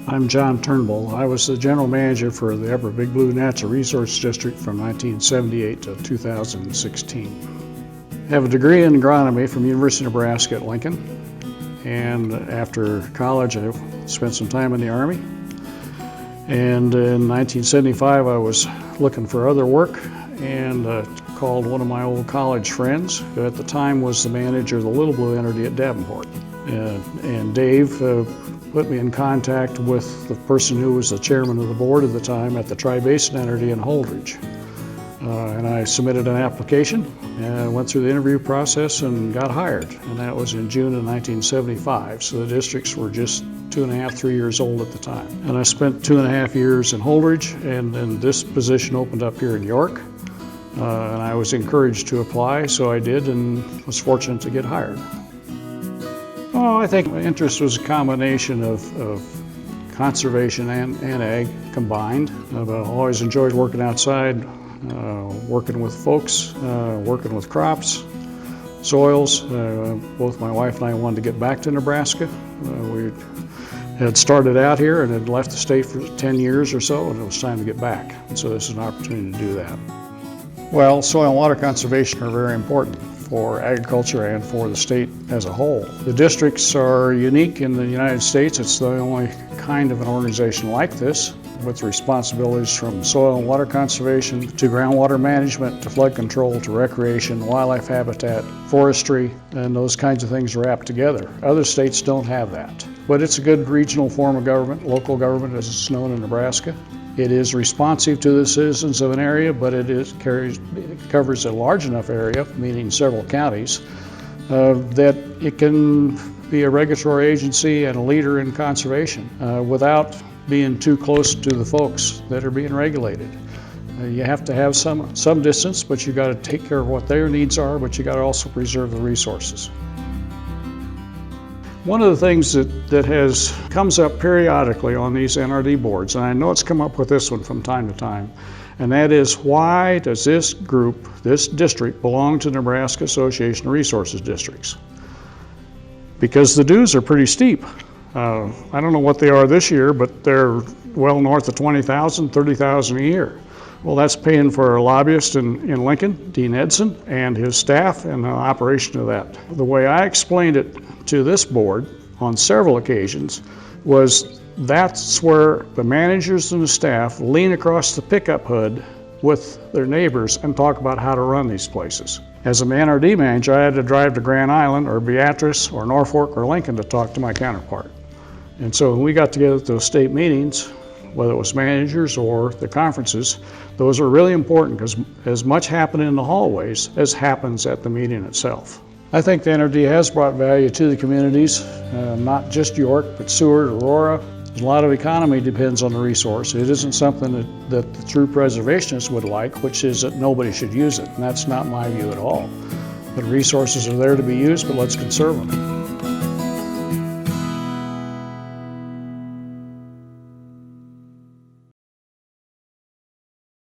I'm John Turnbull. I was the general manager for the Upper Big Blue Natural Resource District from 1978 to 2016. I have a degree in agronomy from University of Nebraska at Lincoln. And after college, I spent some time in the Army. And in 1975, I was looking for other work and called one of my old college friends, who at the time was the manager of the Little Blue NRD at Davenport. And Dave put me in contact with the person who was the chairman of the board at the time at the Tri-Basin NRD in Holdridge. And I submitted an application and went through the interview process and got hired. And that was in June of 1975. So the districts were just 2.5, 3 years old at the time. And I spent 2.5 years in Holdridge, and then this position opened up here in York. And I was encouraged to apply, so I did, and was fortunate to get hired. Oh, I think my interest was a combination of conservation and ag combined. I've always enjoyed working outside, working with folks, working with crops, soils. Both my wife and I wanted to get back to Nebraska. We had started out here and had left the state for 10 years or so, and it was time to get back. And so this is an opportunity to do that. Well, soil and water conservation are very important for agriculture and for the state as a whole. The districts are unique in the United States. It's the only kind of an organization like this, with responsibilities from soil and water conservation to groundwater management to flood control to recreation, wildlife habitat, forestry, and those kinds of things wrapped together. Other states don't have that. But it's a good regional form of government, local government as it's known in Nebraska. It is responsive to the citizens of an area, but it covers a large enough area, meaning several counties, that it can be a regulatory agency and a leader in conservation without being too close to the folks that are being regulated. You have to have some distance, but you got to take care of what their needs are, but you got to also preserve the resources. One of the things that comes up periodically on these NRD boards, and I know it's come up with this one from time to time, and that is, why does this group, this district, belong to Nebraska Association of Resources Districts? Because the dues are pretty steep. I don't know what they are this year, but they're well north of $20,000, $30,000 a year. Well, that's paying for a lobbyist in Lincoln, Dean Edson, and his staff, and the operation of that. The way I explained it to this board on several occasions was that's where the managers and the staff lean across the pickup hood with their neighbors and talk about how to run these places. As an NRD manager, I had to drive to Grand Island or Beatrice or Norfolk or Lincoln to talk to my counterpart. And so when we got together at those state meetings, whether it was managers or the conferences, those are really important because as much happens in the hallways as happens at the meeting itself. I think the NRD has brought value to the communities, not just York, but Seward, Aurora. A lot of economy depends on the resource. It isn't something that the true preservationists would like, which is that nobody should use it, and that's not my view at all. The resources are there to be used, but let's conserve them.